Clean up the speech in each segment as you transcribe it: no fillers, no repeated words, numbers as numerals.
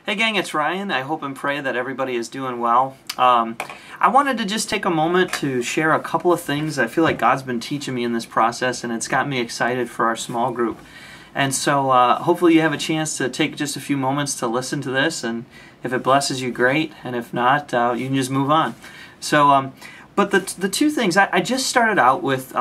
Hey gang, it's Ryan. I hope and pray that everybody is doing well. I wanted to just take a moment to share a couple of things I feel like God's been teaching me in this process, and it's got me excited for our small group. And so hopefully you have a chance to take just a few moments to listen to this, and if it blesses you, great, and if not, you can just move on. So, but the two things, I just started out with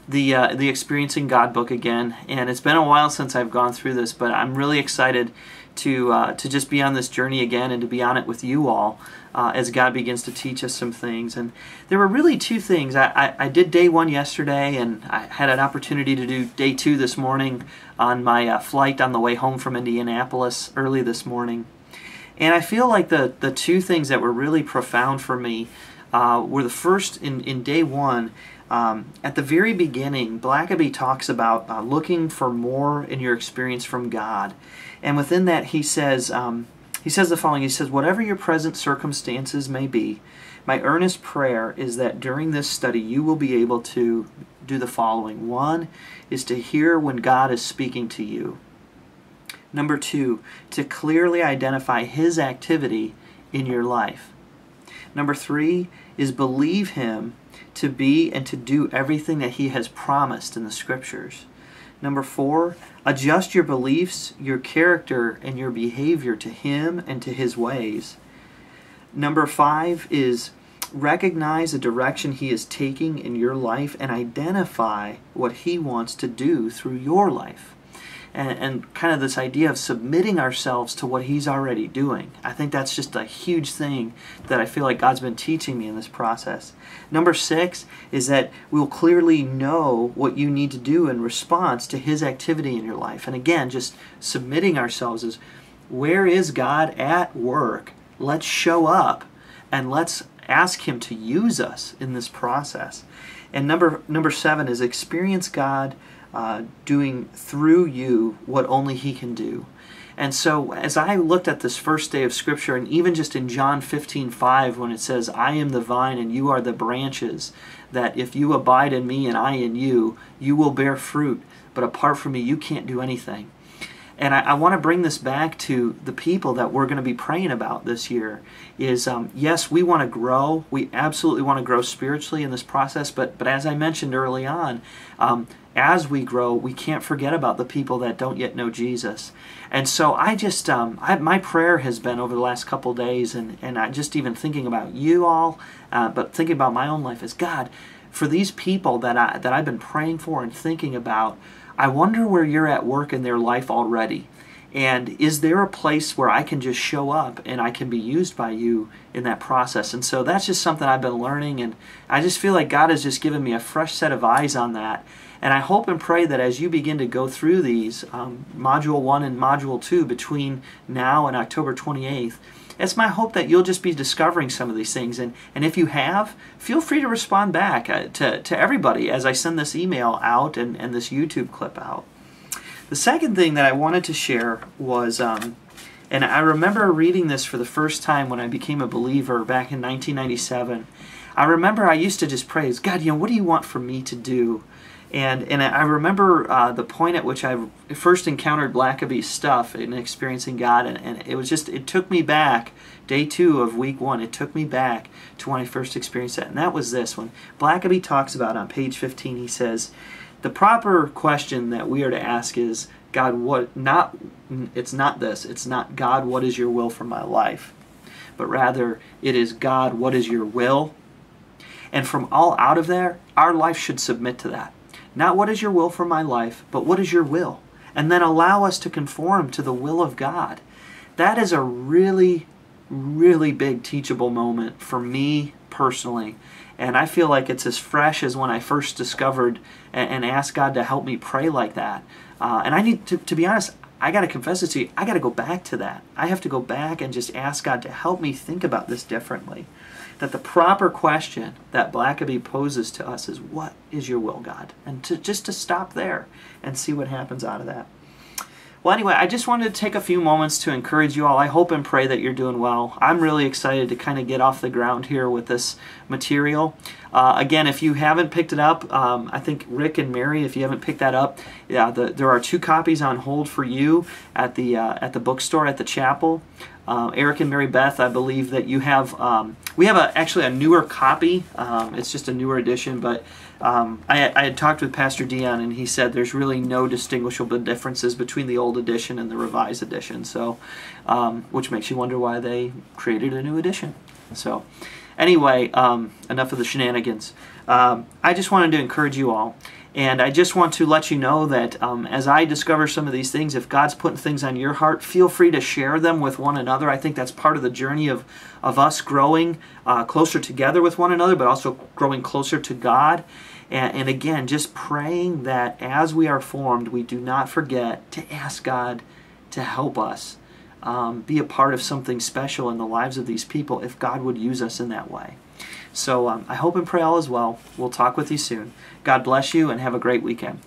the Experiencing God book again, and it's been a while since I've gone through this, but I'm really excited to just be on this journey again and to be on it with you all as God begins to teach us some things. And there were really two things. I did day one yesterday, and I had an opportunity to do day two this morning on my flight on the way home from Indianapolis early this morning. And I feel like the two things that were really profound for me were the first in day one. At the very beginning, Blackaby talks about looking for more in your experience from God. And within that, he says the following. He says, "Whatever your present circumstances may be, my earnest prayer is that during this study you will be able to do the following. One is to hear when God is speaking to you. Number two, to clearly identify His activity in your life. Number three is believe Him to be and to do everything that He has promised in the Scriptures. Number four, adjust your beliefs, your character, and your behavior to Him and to His ways. Number five is recognize the direction He is taking in your life and identify what He wants to do through your life." And kind of this idea of submitting ourselves to what He's already doing. I think that's just a huge thing that I feel like God's been teaching me in this process. Number six is that we'll clearly know what you need to do in response to His activity in your life. And again, just submitting ourselves is, where is God at work? Let's show up and let's ask Him to use us in this process. And number seven is experience God doing through you what only He can do. And so as I looked at this first day of Scripture, and even just in John 15:5, when it says, "I am the vine and you are the branches, that if you abide in me and I in you, you will bear fruit, but apart from me you can't do anything." And I want to bring this back to the people that we're going to be praying about this year. Is yes, we want to grow. We absolutely want to grow spiritually in this process. But as I mentioned early on, as we grow, we can't forget about the people that don't yet know Jesus. And so I just, my prayer has been over the last couple days, and I just even thinking about you all, but thinking about my own life, is God, for these people that I've been praying for and thinking about, I wonder where you're at work in their life already. And is there a place where I can just show up and I can be used by you in that process? And so that's just something I've been learning, and I just feel like God has just given me a fresh set of eyes on that. And I hope and pray that as you begin to go through these, Module 1 and Module 2 between now and October 28th, it's my hope that you'll just be discovering some of these things. And if you have, feel free to respond back to everybody as I send this email out and this YouTube clip out. The second thing that I wanted to share was, and I remember reading this for the first time when I became a believer back in 1997. I remember I used to just pray, God, what do you want for me to do? And I remember the point at which I first encountered Blackaby's stuff in Experiencing God, and it was just, it took me back, day two of week one, it took me back to when I first experienced that. And that was this, when Blackaby talks about on page 15, he says, the proper question that we are to ask is, God, it's not this, it's not, God, what is your will for my life? But rather, it is, God, what is your will? And from all out of there, our life should submit to that. Not what is your will for my life, but what is your will? And then allow us to conform to the will of God. That is a really, really big teachable moment for me personally. And I feel like it's as fresh as when I first discovered and asked God to help me pray like that. And I need to be honest, I got to confess it to you, I got to go back to that. I have to go back and just ask God to help me think about this differently. That the proper question that Blackaby poses to us is, what is your will, God? And just to stop there and see what happens out of that. Well, anyway, I just wanted to take a few moments to encourage you all. I hope and pray that you're doing well. I'm really excited to kind of get off the ground here with this material. Again, if you haven't picked it up, I think Rick and Mary, if you haven't picked that up, yeah, there are 2 copies on hold for you at the bookstore at the chapel. Eric and Mary Beth, I believe that you have, we have actually a newer copy. It's just a newer edition, but I had talked with Pastor Dion, and he said there's really no distinguishable differences between the old edition and the revised edition, so which makes you wonder why they created a new edition. So anyway, enough of the shenanigans. I just wanted to encourage you all. And I just want to let you know that as I discover some of these things, if God's putting things on your heart, feel free to share them with one another. I think that's part of the journey of us growing closer together with one another, but also growing closer to God. And again, just praying that as we are formed, we do not forget to ask God to help us be a part of something special in the lives of these people if God would use us in that way. So I hope and pray all is well. We'll talk with you soon. God bless you and have a great weekend.